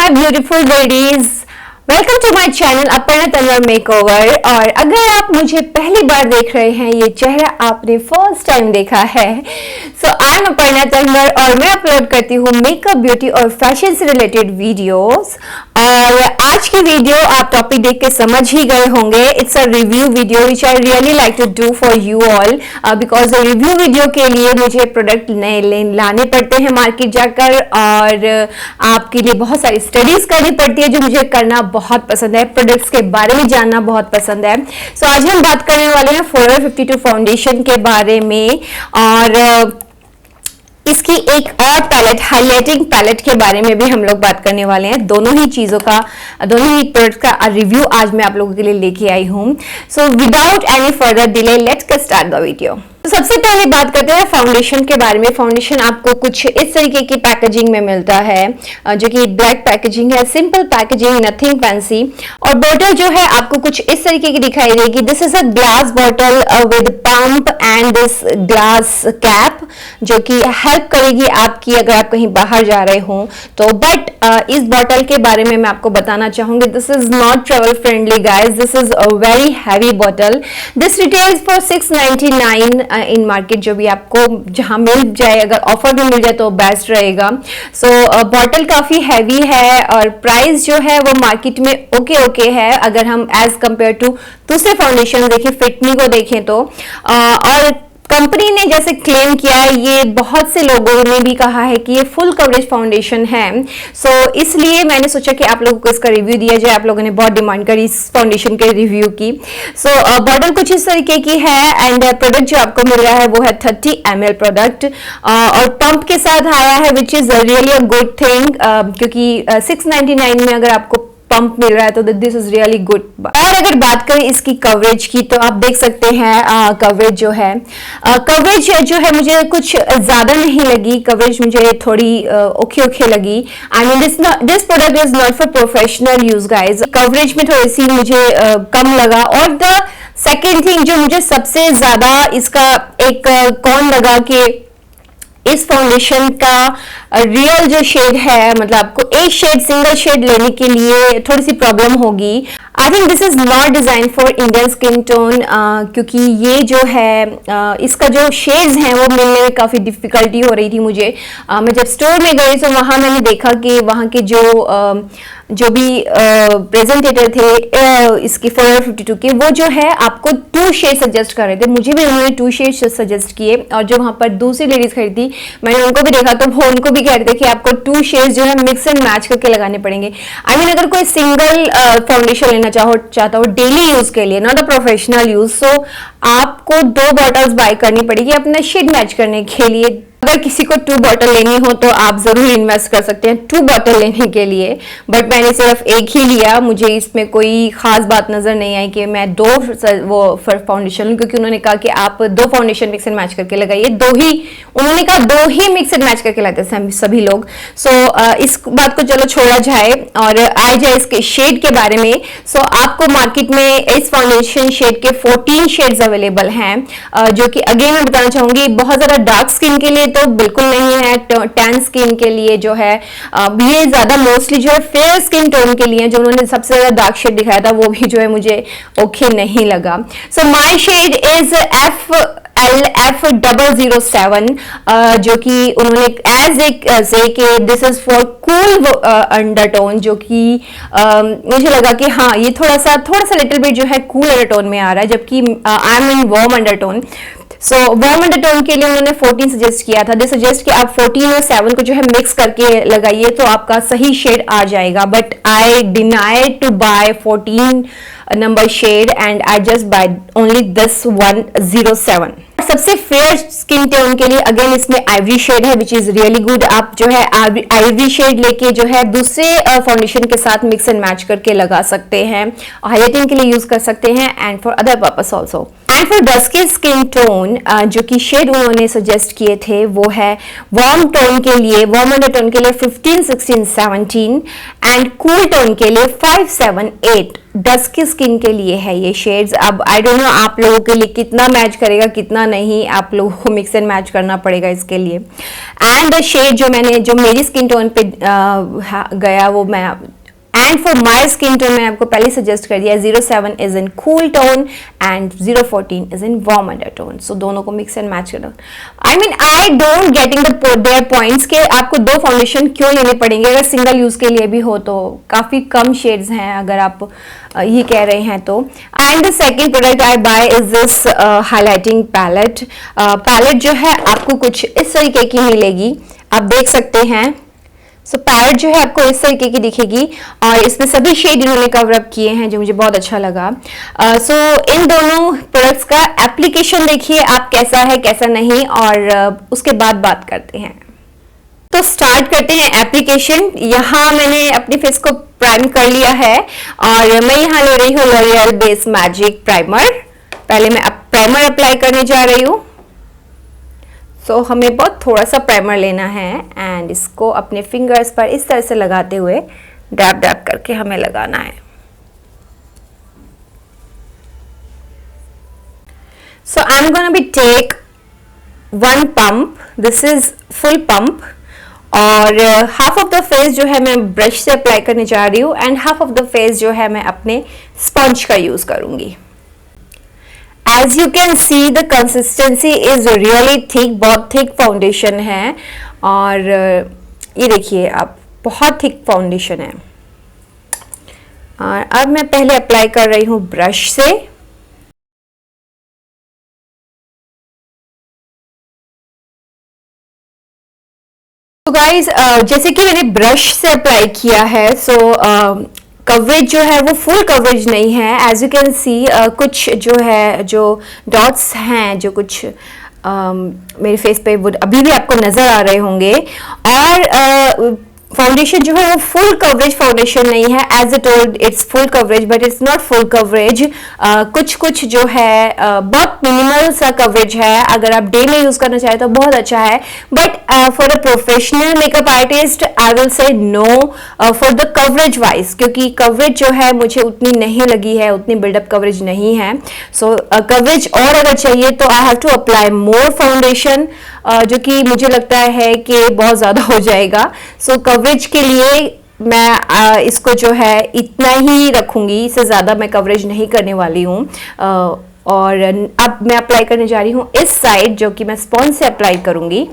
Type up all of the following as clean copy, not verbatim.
my beautiful ladies. Welcome to my channel Aparna Tanwar makeover. और अगर आप मुझे पहली बार देख रहे हैं, ये चेहरा आपने फर्स्ट टाइम देखा है, so I M Aparna Tanwar और मैं अपलोड करती हूँ मेकअप, ब्यूटी और फैशन से रिलेटेड वीडियोस। और आज की वीडियो आप टॉपिक देख के समझ ही गए होंगे। It's a review video which I really like to do for you all, because review video के लिए मुझे प्रोडक्ट नए लाने पड़ते हैं मार्केट जाकर, और आपके लिए बहुत सारी स्टडीज करनी पड़ती है जो मुझे करना बहुत पसंद है। प्रोडक्ट्स के बारे में जानना बहुत पसंद है। सो आज हम बात करने वाले हैं Forever 52 फाउंडेशन के बारे में, और इसकी एक और पैलेट, हाइलाइटिंग पैलेट के बारे में भी हम लोग बात करने वाले हैं। दोनों ही चीजों का, दोनों ही प्रोडक्ट्स का रिव्यू आज मैं आप लोगों के लिए लेके आई हूँ। So without any further delay let's get start the video. तो सबसे पहले बात करते हैं फाउंडेशन के बारे में। फाउंडेशन आपको कुछ इस तरीके की पैकेजिंग में मिलता है, जो कि ब्लैक पैकेजिंग है, सिंपल पैकेजिंग, नथिंग फैंसी। और बॉटल जो है आपको कुछ इस तरीके की दिखाई देगी। This is a glass bottle with pump and this glass cap, जो कि हेल्प करेगी आपकी अगर आप कहीं बाहर जा रहे हो तो। बट इस बॉटल के बारे में मैं आपको बताना चाहूंगी, this is not travel friendly guys, this is a very heavy bottle. This retails for 699 in market, जो भी आपको जहां मिल जाए, अगर ऑफर में मिल जाए तो बेस्ट रहेगा। सो बॉटल काफी हैवी है और प्राइस जो है वो मार्केट में ओके है अगर हम एज कंपेयर टू दूसरे फाउंडेशन देखें, फिटमी को देखें तो। और कंपनी ने जैसे क्लेम किया है, ये बहुत से लोगों ने भी कहा है कि ये फुल कवरेज फाउंडेशन है। सो इसलिए मैंने सोचा कि आप लोगों को इसका रिव्यू दिया जाए। आप लोगों ने बहुत डिमांड करी इस फाउंडेशन के रिव्यू की। सो बॉटल कुछ इस तरीके की है एंड प्रोडक्ट जो आपको मिल रहा है वो है 30 ml प्रोडक्ट, और पंप के साथ आया है, which is really a good thing, क्योंकि 699 में अगर आपको पंप मिल रहा है तो दिस इज रियली गुड। और अगर बात करें इसकी कवरेज की तो आप देख सकते हैं कवरेज जो है, कवरेज जो है मुझे कुछ ज्यादा नहीं लगी। कवरेज मुझे थोड़ी ओके लगी। आई mean this product is not for professional use guys. Coverage में थोड़ी सी मुझे कम लगा। और द सेकेंड थिंग जो मुझे सबसे ज्यादा इसका एक कौन लगा कि इस फाउंडेशन का रियल जो शेड है, मतलब आपको एक शेड, सिंगल शेड लेने के लिए थोड़ी सी प्रॉब्लम होगी। I think this is not design for Indian skin tone, क्योंकि ये जो है इसका जो शेड्स हैं वो मिलने में काफी डिफिकल्टी हो रही थी मुझे। मैं जब स्टोर में गई तो वहां मैंने देखा कि वहां के जो भी प्रेजेंटेटर थे इसकी Forever 52 के, वो जो है आपको 2 शेड सजेस्ट कर रहे थे। मुझे भी उन्होंने 2 शेड सजेस्ट किए, और जो वहां पर दूसरी लेडीज खरीदी मैंने उनको भी देखा तो वो उनको भी कह रहे थे कि आपको 2 शेड्स जो है मिक्स एंड मैच करके लगाने पड़ेंगे। आई मीन अगर कोई सिंगल फाउंडेशन लेना चाहता हो डेली यूज के लिए, नॉट अ प्रोफेशनल यूज, सो आपको 2 बॉटल्स बाय करनी पड़ेगी अपना शेड मैच करने के लिए। अगर किसी को 2 बॉटल लेनी हो तो आप जरूर इन्वेस्ट कर सकते हैं 2 बॉटल लेने के लिए। बट मैंने सिर्फ एक ही लिया। मुझे इसमें कोई खास बात नजर नहीं आई कि मैं 2 वो फाउंडेशन लूं, क्योंकि उन्होंने कहा कि आप 2 फाउंडेशन मिक्स एंड मैच करके लगाइए। उन्होंने कहा 2 ही मिक्स एंड मैच करके लगाते हैं सभी लोग। सो इस बात को चलो छोड़ा जाए और आए जाए इसके शेड के बारे में। सो आपको मार्केट में इस फाउंडेशन शेड के 14 शेड्स अवेलेबल हैं, जो कि अगेन मैं बताना चाहूंगी बहुत ज्यादा डार्क स्किन के लिए तो बिल्कुल नहीं है। टैन स्किन के लिए जो है ये ज्यादा मोस्टली जो है फेयर स्किन टोन के लिए, जो उन्होंने सबसे ज्यादा डार्क शेड दिखाया था वो भी जो है मुझे ओके नहीं लगा। So my shade is F007, जो कि उन्होंने एज एक से कि this is for cool undertone, जो कि मुझे लगा कि हाँ ये थोड़ा सा लिटिल बिट जो है कूल अंडरटोन में आ रहा है, जबकि I am in warm undertone. So warm undertone के लिए उन्होंने 14 सजेस्ट किया था। दे सजेस्ट कि आप 14 और 7 को जो है मिक्स करके लगाइए तो आपका सही शेड आ जाएगा। But I denied to buy 14 number shade and I just buy only this 107। सबसे फेयर स्किन टोन के लिए अगेन इसमें आइवरी शेड है, विच इज रियली गुड। आप जो है आइवरी शेड लेके जो है दूसरे फाउंडेशन के साथ मिक्स एंड मैच करके लगा सकते हैं, हाइलाइटिंग के लिए यूज कर सकते हैं and for other purpose also. And for dusky skin tone जो कि शेड उन्होंने सजेस्ट किए थे वो है वार्म टोन के लिए, वार्म अंडरटोन के लिए 15, 16, 17 एंड कूल टोन के लिए 5, 7, 8 डस्की स्किन के लिए है ये शेड्स। अब आई डोंट नो आप लोगों के लिए कितना मैच करेगा कितना नहीं, आप लोगों को मिक्स एंड मैच करना पड़ेगा इसके लिए। एंड शेड जो मेरी स्किन टोन पे गया वो मैं, and for my skin tone मैंने आपको पहले सजेस्ट कर दिया 07 is in cool tone and 014 is in warm undertone. So दोनों को मिक्स एंड मैच करना। I don't getting their points के आपको दो फाउंडेशन क्यों लेने पड़ेंगे अगर सिंगल यूज के लिए भी हो तो, काफी कम शेड्स हैं अगर आप ये कह रहे हैं तो। And the second product I buy is this highlighting palette. Palette जो है आपको कुछ इस तरीके की मिलेगी, आप देख सकते हैं। सो पैलेट जो है आपको इस तरीके की दिखेगी और इसमें सभी शेड इन्होंने कवर अप किए हैं जो मुझे बहुत अच्छा लगा। सो इन दोनों प्रोडक्ट्स का एप्लीकेशन देखिए आप कैसा है कैसा नहीं, और उसके बाद बात करते हैं। तो स्टार्ट करते हैं एप्लीकेशन। यहाँ मैंने अपने फेस को प्राइम कर लिया है और मैं यहाँ ले रही हूँ लॉरियल बेस मैजिक प्राइमर। पहले मैं प्राइमर अप्लाई करने जा रही हूँ। सो हमें बहुत थोड़ा सा प्राइमर लेना है एंड इसको अपने फिंगर्स पर इस तरह से लगाते हुए डैब डैब करके हमें लगाना है। So I am gonna be take 1 pump, this is full pump, और हाफ ऑफ द फेस जो है मैं ब्रश से अप्लाई करने जा रही हूँ and half of the face जो है मैं अपने स्पंज का यूज करूंगी। As you can see the consistency is really thick, बहुत थिक फाउंडेशन है और ये देखिए आप बहुत थिक फाउंडेशन है। और अब मैं पहले अप्लाई कर रही हूँ ब्रश से। तो गाइज जैसे कि मैंने ब्रश से अप्लाई किया है, सो कवरेज जो है वो फुल कवरेज नहीं है। एज यू कैन सी कुछ जो है जो डॉट्स हैं जो कुछ मेरे फेस पे वो अभी भी आपको नजर आ रहे होंगे। और फाउंडेशन जो है वो फुल कवरेज फाउंडेशन नहीं है। As I told it's full coverage but it's not full coverage. कुछ कुछ जो है बहुत मिनिमल सा कवरेज है। अगर आप डे में यूज करना चाहें तो बहुत अच्छा है, but for a professional makeup artist I will say no for the coverage wise, क्योंकि कवरेज जो है मुझे उतनी नहीं लगी है, उतनी बिल्डअप कवरेज नहीं है। सो कवरेज और अगर चाहिए तो I have to apply more foundation, जो कि मुझे लगता है कि बहुत ज़्यादा हो जाएगा। सो कवरेज के लिए मैं इसको जो है इतना ही रखूंगी, इससे ज़्यादा मैं कवरेज नहीं करने वाली हूँ। और अब मैं अप्लाई करने जा रही हूँ इस साइड, जो कि मैं स्पॉन्ज से अप्लाई करूंगी।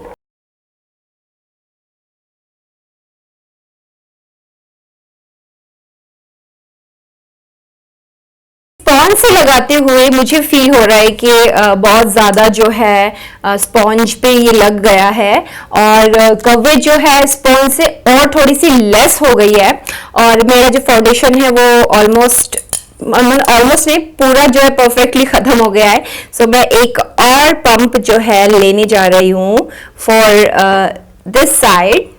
स्पॉन्ज से लगाते हुए मुझे फील हो रहा है कि बहुत ज़्यादा जो है स्पॉन्ज पे ये लग गया है और कवरेज जो है स्पॉन्ज से और थोड़ी सी लेस हो गई है। और मेरा जो फाउंडेशन है वो ऑलमोस्ट नहीं, पूरा जो है परफेक्टली ख़त्म हो गया है। सो मैं एक और पंप जो है लेने जा रही हूँ फॉर दिस साइड।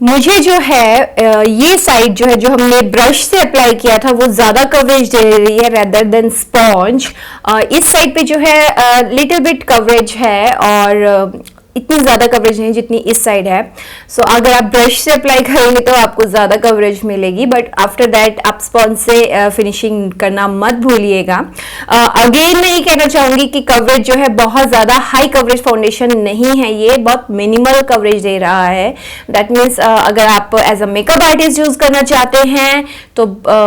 मुझे जो है ये साइड जो है जो हमने ब्रश से अप्लाई किया था वो ज़्यादा कवरेज दे रही है रेदर देन स्पॉन्ज। इस साइड पे जो है लिटिल बिट कवरेज है और इतनी ज़्यादा कवरेज नहीं जितनी इस साइड है। सो अगर आप ब्रश से अप्लाई करेंगे तो आपको ज़्यादा कवरेज मिलेगी, बट आफ्टर दैट आप स्पॉन्ज से फिनिशिंग करना मत भूलिएगा। अगेन मैं ये कहना चाहूँगी कि कवरेज जो है बहुत ज़्यादा हाई कवरेज फाउंडेशन नहीं है, ये बहुत मिनिमल कवरेज दे रहा है। दैट मीन्स अगर आप as a makeup artist use करना चाहते हैं तो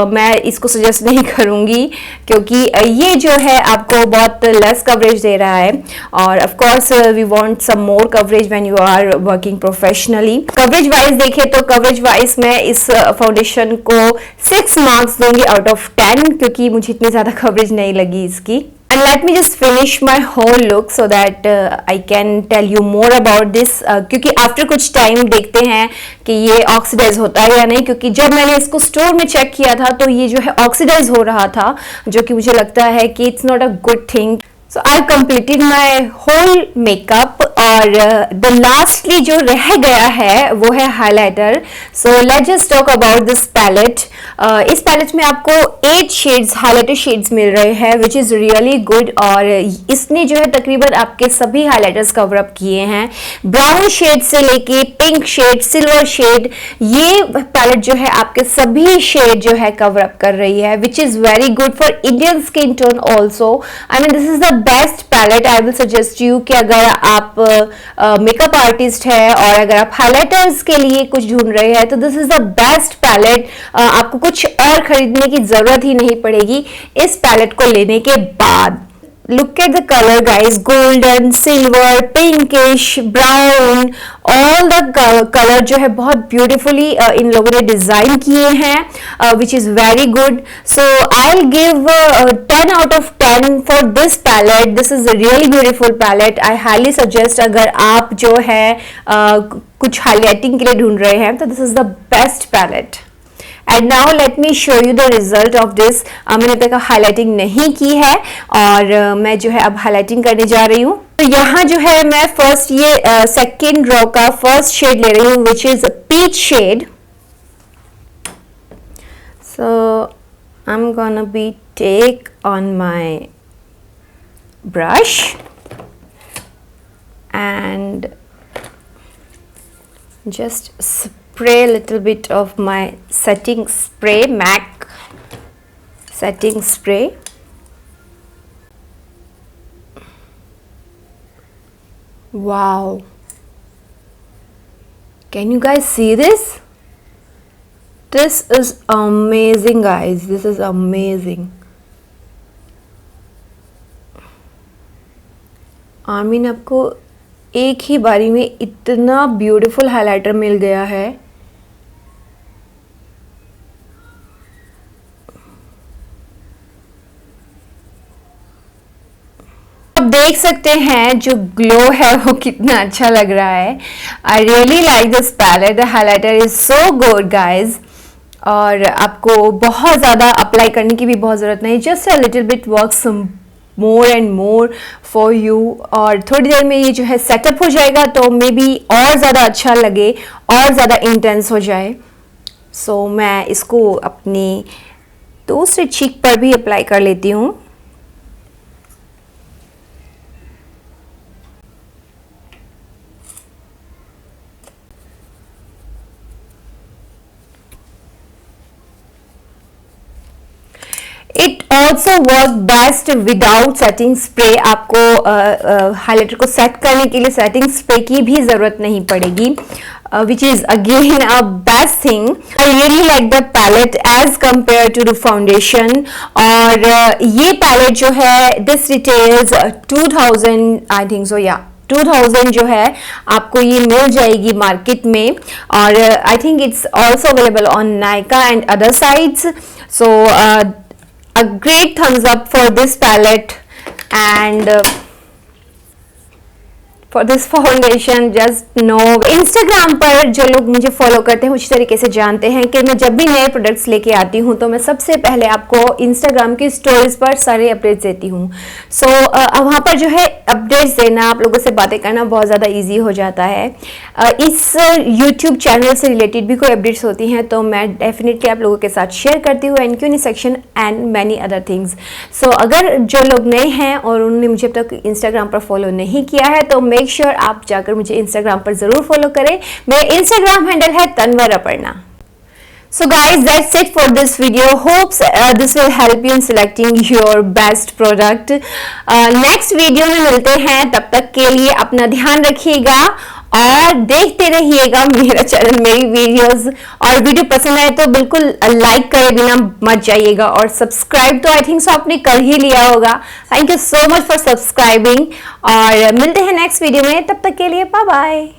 मैं इसको सजेस्ट नहीं करूँगी, क्योंकि ये जो है आपको बहुत लेस कवरेज दे रहा है। और of course we want some more coverage when you are working professionally. Coverage wise देखें तो कवरेज वाइज मैं इस फाउंडेशन को 6 मार्क्स दूंगी आउट ऑफ 10, क्योंकि मुझे इतनी ज़्यादा कवरेज नहीं लगी इसकी। And let me just finish my whole look so that I can tell you more about this, क्योंकि after कुछ टाइम देखते हैं कि ये ऑक्सीडाइज होता है या नहीं, क्योंकि जब मैंने इसको स्टोर में चेक किया था तो ये जो है ऑक्सीडाइज हो रहा था, जो कि मुझे लगता है कि it's not a good thing. So I completed my whole makeup और द लास्टली जो रह गया है वो है highlighter. So let's just talk about this palette. इस पैलेट में आपको 8 शेड्स हाइलाइटर शेड्स मिल रहे हैं विच इज़ रियली गुड. और इसने जो है तकरीबन आपके सभी हाइलाइटर्स कवर अप किए हैं. ब्राउन शेड से लेके पिंक शेड, सिल्वर शेड, ये पैलेट जो है आपके सभी शेड जो है कवर अप कर रही है which is very good for Indian skin tone also. I mean this is the best palette. I will suggest you कि अगर आप मेकअप आर्टिस्ट है और अगर आप हाइलाइटर्स के लिए कुछ ढूंढ रहे हैं तो this is the best palette. आपको कुछ और खरीदने की जरूरत ही नहीं पड़ेगी इस पैलेट को लेने के बाद. Look at the color guys, golden, silver, pinkish, brown, all the color जो है बहुत beautifully इन लोगों ने डिजाइन किए हैं which is very good. So I'll give 10 out of 10 for this palette. This is a really beautiful palette. I highly suggest अगर आप जो है कुछ हाईलाइटिंग के लिए ढूंढ रहे हैं तो this is the best palette. And now let me show you the result of this. मैंने अभी तक हाईलाइटिंग नहीं की है और मैं जो है अब हाईलाइटिंग करने जा रही हूँ. तो यहाँ जो है मैं फर्स्ट ये सेकेंड रो का फर्स्ट शेड ले रही हूँ which is peach shade. So I am gonna be take on my brush and just spray a little bit of my setting spray, MAC setting spray. Wow, can you guys see this? This is amazing guys, this is amazing. I mean आपको एक ही बारी में इतना beautiful highlighter मिल गया है. आप देख सकते हैं जो ग्लो है वो कितना अच्छा लग रहा है. I really like this palette. The highlighter is so good guys. और आपको बहुत ज़्यादा अप्लाई करने की भी बहुत ज़रूरत नहीं. Just a little bit works more and more for you. और थोड़ी देर में ये जो है सेटअप हो जाएगा तो मे बी और ज़्यादा अच्छा लगे और ज़्यादा इंटेंस हो जाए. सो मैं इसको अपनी दूसरे चीक पर भी अप्लाई कर लेती हूँ. It also work best without setting spray. आपको हाइलाइटर को सेट करने के लिए सेटिंग स्प्रे की भी ज़रूरत नहीं पड़ेगी which is again a best thing. I really like the palette as compare to the foundation. और ये पैलेट जो है this retails 2000 I think so या 2000 जो है आपको ये मिल जाएगी मार्केट में. और I think it's also available on Nykaa and other sites. So a great thumbs up for this palette and for this foundation. just know Instagram पर जो लोग मुझे फॉलो करते हैं उसी तरीके से जानते हैं कि मैं जब भी नए प्रोडक्ट्स लेके आती हूँ तो मैं सबसे पहले आपको Instagram की स्टोरीज पर सारे अपडेट्स देती हूँ. सो वहाँ पर जो है अपडेट्स देना, आप लोगों से बातें करना बहुत ज़्यादा इजी हो जाता है. इस YouTube चैनल से रिलेटेड भी कोई अपडेट्स होती हैं तो मैं डेफिनेटली आप लोगों के साथ शेयर करती हूँ Q&A section and many other things. So अगर जो लोग नए हैं और उन्होंने मुझे अब तक Instagram पर फॉलो नहीं किया है तो मेक श्योर आप जाकर मुझे Instagram पर ज़रूर फॉलो करें. मेरा Instagram हैंडल है Tanwar Aparna. So guys, that's it for this video. Hopes this will help you in selecting your best product. Next video में मिलते हैं. तब तक के लिए अपना ध्यान रखिएगा और देखते रहिएगा मेरा चैनल, मेरी वीडियोस. और वीडियो पसंद आए तो बिल्कुल लाइक करे बिना मत जाइएगा. और सब्सक्राइब तो आई थिंक सो आपने कर ही लिया होगा. Thank you so much for subscribing और मिलते हैं नेक्स्ट वीडियो में. तब तक के लिए बाय बाय.